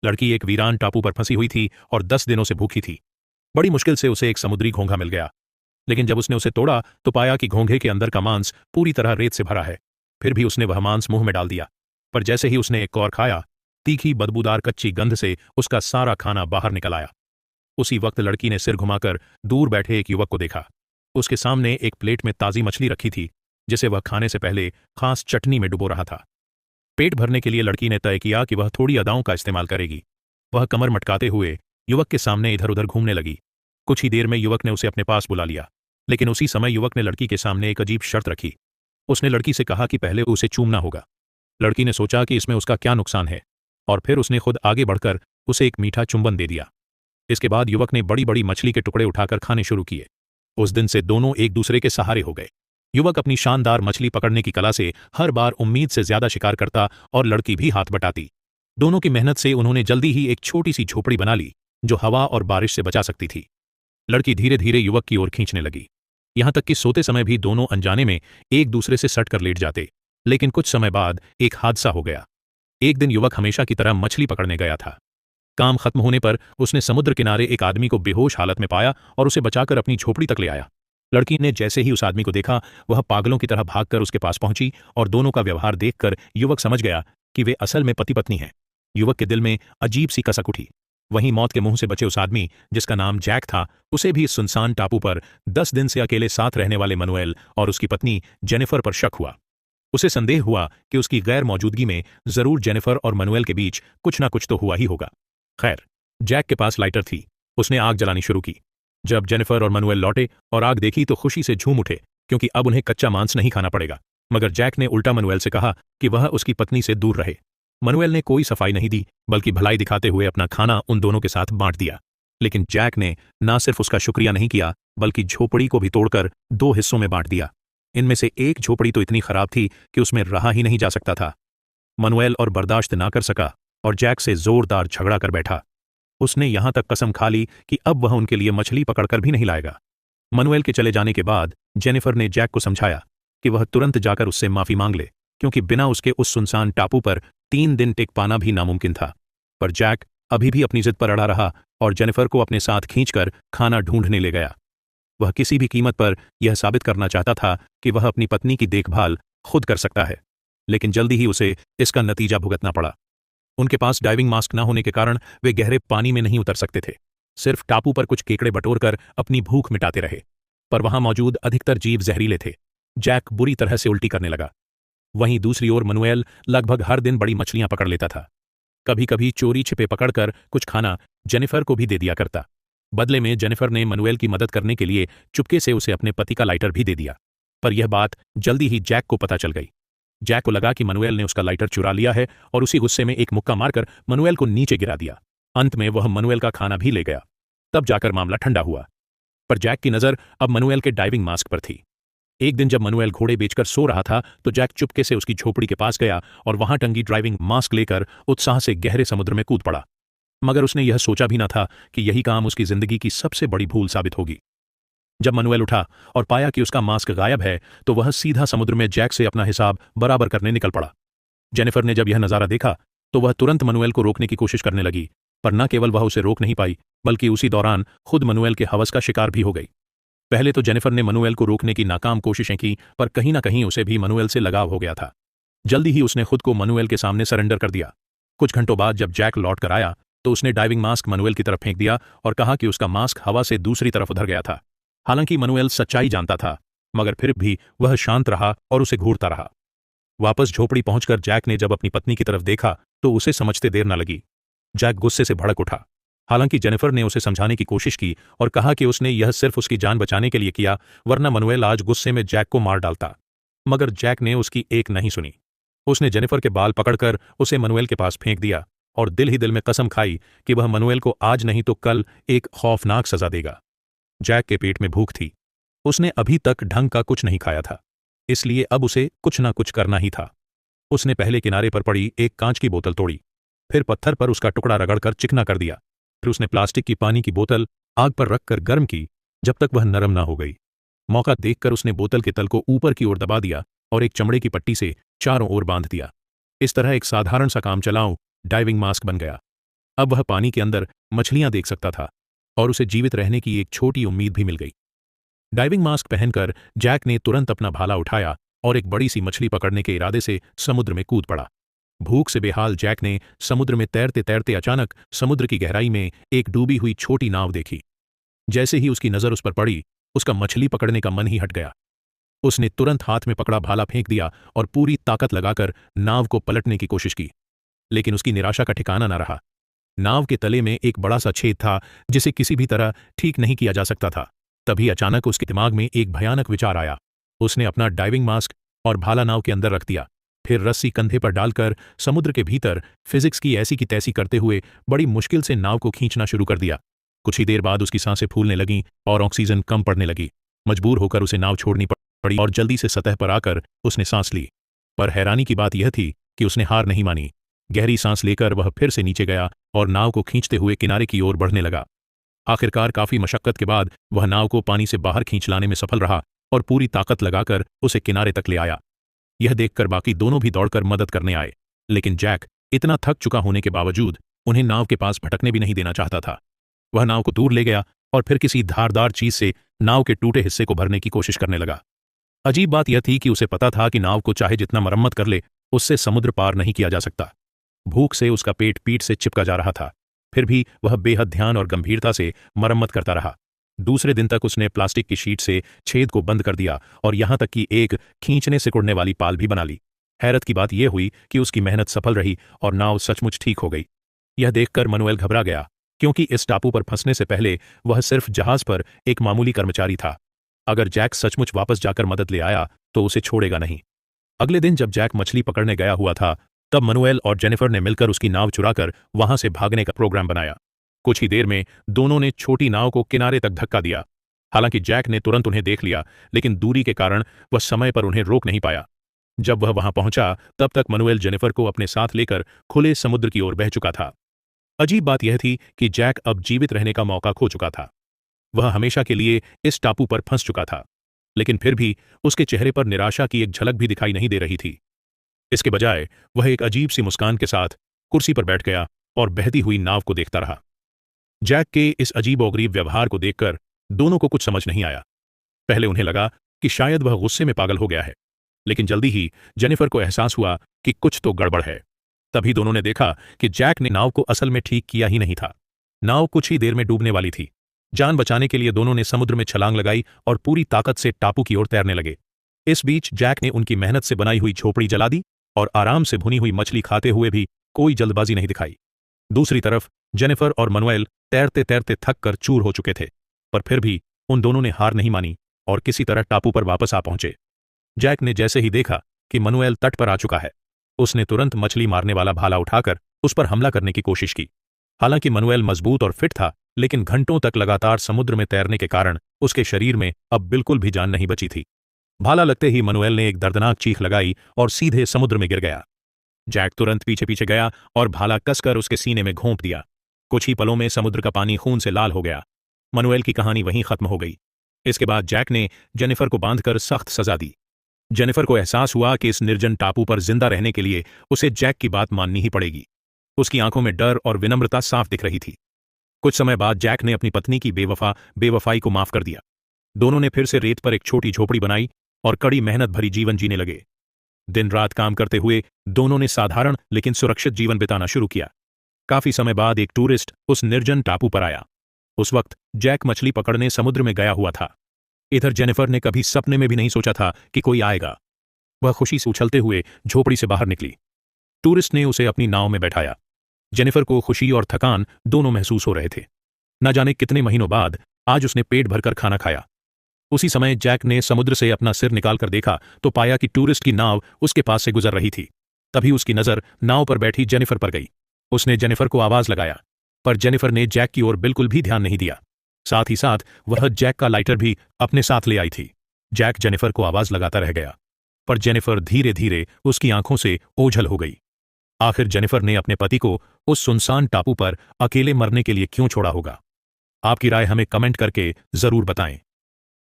लड़की एक वीरान टापू पर फंसी हुई थी और 10 दिनों से भूखी थी। बड़ी मुश्किल से उसे एक समुद्री घोंघा मिल गया, लेकिन जब उसने उसे तोड़ा तो पाया कि घोंघे के अंदर का मांस पूरी तरह रेत से भरा है। फिर भी उसने वह मांस मुंह में डाल दिया, पर जैसे ही उसने एक कौर खाया, तीखी बदबूदार कच्ची गंध से उसका सारा खाना बाहर निकल आया। उसी वक्त लड़की ने सिर घुमाकर दूर बैठे एक युवक को देखा। उसके सामने एक प्लेट में ताजी मछली रखी थी, जिसे वह खाने से पहले खास चटनी में डुबो रहा था। पेट भरने के लिए लड़की ने तय किया कि वह थोड़ी अदाओं का इस्तेमाल करेगी। वह कमर मटकाते हुए युवक के सामने इधर उधर घूमने लगी। कुछ ही देर में युवक ने उसे अपने पास बुला लिया, लेकिन उसी समय युवक ने लड़की के सामने एक अजीब शर्त रखी। उसने लड़की से कहा कि पहले उसे चूमना होगा। लड़की ने सोचा कि इसमें उसका क्या नुकसान है, और फिर उसने खुद आगे बढ़कर उसे एक मीठा चुंबन दे दिया। इसके बाद युवक ने बड़ी बड़ी मछली के टुकड़े उठाकर खाने शुरू किए। उस दिन से दोनों एक दूसरे के सहारे हो गए। युवक अपनी शानदार मछली पकड़ने की कला से हर बार उम्मीद से ज्यादा शिकार करता और लड़की भी हाथ बटाती। दोनों की मेहनत से उन्होंने जल्दी ही एक छोटी सी झोपड़ी बना ली, जो हवा और बारिश से बचा सकती थी। लड़की धीरे धीरे युवक की ओर खींचने लगी, यहां तक कि सोते समय भी दोनों अनजाने में एक दूसरे से सट कर लेट जाते। लेकिन कुछ समय बाद एक हादसा हो गया। एक दिन युवक हमेशा की तरह मछली पकड़ने गया था। काम खत्म होने पर उसने समुद्र किनारे एक आदमी को बेहोश हालत में पाया और उसे बचाकर अपनी झोपड़ी तक ले आया। लड़की ने जैसे ही उस आदमी को देखा, वह पागलों की तरह भागकर उसके पास पहुंची और दोनों का व्यवहार देखकर युवक समझ गया कि वे असल में पति पत्नी हैं। युवक के दिल में अजीब सी कसक उठी। वहीं मौत के मुंह से बचे उस आदमी, जिसका नाम जैक था, उसे भी इस सुनसान टापू पर 10 दिन से अकेले साथ रहने वाले मनुएल और उसकी पत्नी जेनिफर पर शक हुआ। उसे संदेह हुआ कि उसकी गैर मौजूदगी में जरूर जेनिफर और मनुएल के बीच कुछ ना कुछ तो हुआ ही होगा। खैर, जैक के पास लाइटर थी। उसने आग जलानी शुरू की। जब जेनिफर और मनुएल लौटे और आग देखी तो खुशी से झूम उठे, क्योंकि अब उन्हें कच्चा मांस नहीं खाना पड़ेगा। मगर जैक ने उल्टा मनुएल से कहा कि वह उसकी पत्नी से दूर रहे। मनुएल ने कोई सफाई नहीं दी, बल्कि भलाई दिखाते हुए अपना खाना उन दोनों के साथ बांट दिया। लेकिन जैक ने न सिर्फ उसका शुक्रिया नहीं किया, बल्कि झोपड़ी को भी तोड़कर 2 हिस्सों में बांट दिया। इनमें से एक झोपड़ी तो इतनी खराब थी कि उसमें रहा ही नहीं जा सकता था। मनुएल और बर्दाश्त ना कर सका और जैक से जोरदार झगड़ा कर बैठा। उसने यहां तक कसम खा ली कि अब वह उनके लिए मछली पकड़कर भी नहीं लाएगा। मनुएल के चले जाने के बाद जेनिफर ने जैक को समझाया कि वह तुरंत जाकर उससे माफी मांग ले, क्योंकि बिना उसके उस सुनसान टापू पर 3 दिन टिक पाना भी नामुमकिन था। पर जैक अभी भी अपनी जिद पर अड़ा रहा और जेनिफर को अपने साथ खींचकर खाना ढूंढने ले गया। वह किसी भी कीमत पर यह साबित करना चाहता था कि वह अपनी पत्नी की देखभाल खुद कर सकता है। लेकिन जल्दी ही उसे इसका नतीजा भुगतना पड़ा। उनके पास डाइविंग मास्क न होने के कारण वे गहरे पानी में नहीं उतर सकते थे। सिर्फ टापू पर कुछ केकड़े बटोरकर अपनी भूख मिटाते रहे, पर वहां मौजूद अधिकतर जीव जहरीले थे। जैक बुरी तरह से उल्टी करने लगा। वहीं दूसरी ओर मनुएल लगभग हर दिन बड़ी मछलियां पकड़ लेता था। कभी कभी चोरी छिपे पकड़कर कुछ खाना जेनिफर को भी दे दिया करता। बदले में जेनिफर ने मनुएल की मदद करने के लिए चुपके से उसे अपने पति का लाइटर भी दे दिया। पर यह बात जल्दी ही जैक को पता चल गई। जैक को लगा कि मनुएल ने उसका लाइटर चुरा लिया है और उसी गुस्से में एक मुक्का मारकर मनुएल को नीचे गिरा दिया। अंत में वह मनुएल का खाना भी ले गया। तब जाकर मामला ठंडा हुआ। पर जैक की नजर अब मनुएल के डाइविंग मास्क पर थी। एक दिन जब मनुएल घोड़े बेचकर सो रहा था तो जैक चुपके से उसकी झोपड़ी के पास गया और वहां टंगी ड्राइविंग मास्क लेकर उत्साह से गहरे समुद्र में कूद पड़ा। मगर उसने यह सोचा भी न था कि यही काम उसकी जिंदगी की सबसे बड़ी भूल साबित होगी। जब मनुएल उठा और पाया कि उसका मास्क गायब है, तो वह सीधा समुद्र में जैक से अपना हिसाब बराबर करने निकल पड़ा। जेनिफर ने जब यह नजारा देखा तो वह तुरंत मनुएल को रोकने की कोशिश करने लगी, पर न केवल वह उसे रोक नहीं पाई, बल्कि उसी दौरान खुद मनुएल के हवस का शिकार भी हो गई। पहले तो जेनिफर ने मनुएल को रोकने की नाकाम कोशिशें की, पर कहीं ना कहीं उसे भी मनुएल से लगाव हो गया था। जल्दी ही उसने खुद को मनुएल के सामने सरेंडर कर दिया। कुछ घंटों बाद जब जैक लौट कर आया तो उसने डाइविंग मास्क मनुएल की तरफ फेंक दिया और कहा कि उसका मास्क हवा से दूसरी तरफ उधर गया था। हालांकि मनुएल सच्चाई जानता था, मगर फिर भी वह शांत रहा और उसे घूरता रहा। वापस झोपड़ी पहुंचकर जैक ने जब अपनी पत्नी की तरफ देखा तो उसे समझते देर न लगी। जैक गुस्से से भड़क उठा। हालांकि जेनिफर ने उसे समझाने की कोशिश की और कहा कि उसने यह सिर्फ उसकी जान बचाने के लिए किया, वरना मनुएल आज गुस्से में जैक को मार डालता। मगर जैक ने उसकी एक नहीं सुनी। उसने जेनिफर के बाल पकड़कर उसे मनुएल के पास फेंक दिया और दिल ही दिल में कसम खाई कि वह मनुएल को आज नहीं तो कल एक खौफनाक सजा देगा। जैक के पेट में भूख थी। उसने अभी तक ढंग का कुछ नहीं खाया था, इसलिए अब उसे कुछ ना कुछ करना ही था। उसने पहले किनारे पर पड़ी एक कांच की बोतल तोड़ी, फिर पत्थर पर उसका टुकड़ा रगड़कर चिकना कर दिया। फिर उसने प्लास्टिक की पानी की बोतल आग पर रखकर गर्म की जब तक वह नरम ना हो गई। मौका देखकर उसने बोतल के तल को ऊपर की ओर दबा दिया और एक चमड़े की पट्टी से चारों ओर बांध दिया। इस तरह एक साधारण सा काम चलाऊं डाइविंग मास्क बन गया। अब वह पानी के अंदर मछलियां देख सकता था और उसे जीवित रहने की एक छोटी उम्मीद भी मिल गई। डाइविंग मास्क पहनकर जैक ने तुरंत अपना भाला उठाया और एक बड़ी सी मछली पकड़ने के इरादे से समुद्र में कूद पड़ा। भूख से बेहाल जैक ने समुद्र में तैरते तैरते अचानक समुद्र की गहराई में एक डूबी हुई छोटी नाव देखी। जैसे ही उसकी नजर उस पर पड़ी, उसका मछली पकड़ने का मन ही हट गया। उसने तुरंत हाथ में पकड़ा भाला फेंक दिया और पूरी ताकत लगाकर नाव को पलटने की कोशिश की, लेकिन उसकी निराशा का ठिकाना न रहा। नाव के तले में एक बड़ा सा छेद था जिसे किसी भी तरह ठीक नहीं किया जा सकता था। तभी अचानक उसके दिमाग में एक भयानक विचार आया। उसने अपना डाइविंग मास्क और भाला नाव के अंदर रख दिया, फिर रस्सी कंधे पर डालकर समुद्र के भीतर फिजिक्स की ऐसी की तैसी करते हुए बड़ी मुश्किल से नाव को खींचना शुरू कर दिया। कुछ ही देर बाद उसकी सांसें फूलने लगीं और ऑक्सीजन कम पड़ने लगी। मजबूर होकर उसे नाव छोड़नी पड़ी और जल्दी से सतह पर आकर उसने सांस ली। पर हैरानी की बात यह थी कि उसने हार नहीं मानी। गहरी सांस लेकर वह फिर से नीचे गया और नाव को खींचते हुए किनारे की ओर बढ़ने लगा। आखिरकार काफी मशक्कत के बाद वह नाव को पानी से बाहर खींच लाने में सफल रहा और पूरी ताकत लगाकर उसे किनारे तक ले आया। यह देखकर बाकी दोनों भी दौड़कर मदद करने आए, लेकिन जैक इतना थक चुका होने के बावजूद उन्हें नाव के पास भटकने भी नहीं देना चाहता था। वह नाव को दूर ले गया और फिर किसी धारदार चीज से नाव के टूटे हिस्से को भरने की कोशिश करने लगा। अजीब बात यह थी कि उसे पता था कि नाव को चाहे जितना मरम्मत कर ले, उससे समुद्र पार नहीं किया जा सकता। भूख से उसका पेट पीठ से चिपका जा रहा था, फिर भी वह बेहद ध्यान और गंभीरता से मरम्मत करता रहा। दूसरे दिन तक उसने प्लास्टिक की शीट से छेद को बंद कर दिया और यहां तक कि एक खींचने सिकुड़ने वाली पाल भी बना ली। हैरत की बात यह हुई कि उसकी मेहनत सफल रही और नाव सचमुच ठीक हो गई। यह देखकर मनुएल घबरा गया, क्योंकि इस टापू पर फंसने से पहले वह सिर्फ जहाज पर एक मामूली कर्मचारी था। अगर जैक सचमुच वापस जाकर मदद ले आया तो उसे छोड़ेगा नहीं। अगले दिन जब जैक मछली पकड़ने गया हुआ था, तब मनुएल और जेनिफर ने मिलकर उसकी नाव चुराकर वहां से भागने का प्रोग्राम बनाया। कुछ ही देर में दोनों ने छोटी नाव को किनारे तक धक्का दिया। हालांकि जैक ने तुरंत उन्हें देख लिया, लेकिन दूरी के कारण वह समय पर उन्हें रोक नहीं पाया। जब वह वहां पहुंचा, तब तक मनुएल जेनिफर को अपने साथ लेकर खुले समुद्र की ओर बह चुका था। अजीब बात यह थी कि जैक अब जीवित रहने का मौका खो चुका था। वह हमेशा के लिए इस टापू पर फंस चुका था, लेकिन फिर भी उसके चेहरे पर निराशा की एक झलक भी दिखाई नहीं दे रही थी। इसके बजाय वह एक अजीब सी मुस्कान के साथ कुर्सी पर बैठ गया और बहती हुई नाव को देखता रहा। जैक के इस अजीबोगरीब व्यवहार को देखकर दोनों को कुछ समझ नहीं आया। पहले उन्हें लगा कि शायद वह गुस्से में पागल हो गया है, लेकिन जल्दी ही जेनिफर को एहसास हुआ कि कुछ तो गड़बड़ है। तभी दोनों ने देखा कि जैक ने नाव को असल में ठीक किया ही नहीं था। नाव कुछ ही देर में डूबने वाली थी। जान बचाने के लिए दोनों ने समुद्र में छलांग लगाई और पूरी ताकत से टापू की ओर तैरने लगे। इस बीच जैक ने उनकी मेहनत से बनाई हुई झोपड़ी जला दी और आराम से भुनी हुई मछली खाते हुए भी कोई जल्दबाजी नहीं दिखाई। दूसरी तरफ जेनिफर और मनुएल तैरते तैरते थक कर चूर हो चुके थे, पर फिर भी उन दोनों ने हार नहीं मानी और किसी तरह टापू पर वापस आ पहुंचे। जैक ने जैसे ही देखा कि मनुएल तट पर आ चुका है, उसने तुरंत मछली मारने वाला भाला उठाकर उस पर हमला करने की कोशिश की। हालांकि मनुएल मजबूत और फिट था, लेकिन घंटों तक लगातार समुद्र में तैरने के कारण उसके शरीर में अब बिल्कुल भी जान नहीं बची थी। भाला लगते ही मनुएल ने एक दर्दनाक चीख लगाई और सीधे समुद्र में गिर गया। जैक तुरंत पीछे पीछे गया और भाला कसकर उसके सीने में घोंप दिया। कुछ ही पलों में समुद्र का पानी खून से लाल हो गया। मनुएल की कहानी वहीं खत्म हो गई। इसके बाद जैक ने जेनिफर को बांधकर सख्त सजा दी। जेनिफर को एहसास हुआ कि इस निर्जन टापू पर जिंदा रहने के लिए उसे जैक की बात माननी ही पड़ेगी। उसकी आंखों में डर और विनम्रता साफ दिख रही थी। कुछ समय बाद जैक ने अपनी पत्नी की बेवफाई को माफ कर दिया। दोनों ने फिर से रेत पर एक छोटी झोपड़ी बनाई और कड़ी मेहनत भरी जीवन जीने लगे। दिन रात काम करते हुए दोनों ने साधारण लेकिन सुरक्षित जीवन बिताना शुरू किया। काफी समय बाद एक टूरिस्ट उस निर्जन टापू पर आया। उस वक्त जैक मछली पकड़ने समुद्र में गया हुआ था। इधर जेनिफर ने कभी सपने में भी नहीं सोचा था कि कोई आएगा। वह खुशी से उछलते हुए झोपड़ी से बाहर निकली। टूरिस्ट ने उसे अपनी नाव में बैठाया। जेनिफर को खुशी और थकान दोनों महसूस हो रहे थे। न जाने कितने महीनों बाद आज उसने पेट भरकर खाना खाया। उसी समय जैक ने समुद्र से अपना सिर निकालकर देखा तो पाया कि टूरिस्ट की नाव उसके पास से गुजर रही थी। तभी उसकी नजर नाव पर बैठी जेनिफर पर गई। उसने जेनिफर को आवाज लगाया, पर जेनिफर ने जैक की ओर बिल्कुल भी ध्यान नहीं दिया। साथ ही साथ वह जैक का लाइटर भी अपने साथ ले आई थी। जैक जेनिफर को आवाज लगाता रह गया, पर जेनिफर धीरे धीरे उसकी आंखों से ओझल हो गई। आखिर जेनिफर ने अपने पति को उस सुनसान टापू पर अकेले मरने के लिए क्यों छोड़ा होगा? आपकी राय हमें कमेंट करके जरूर बताएं।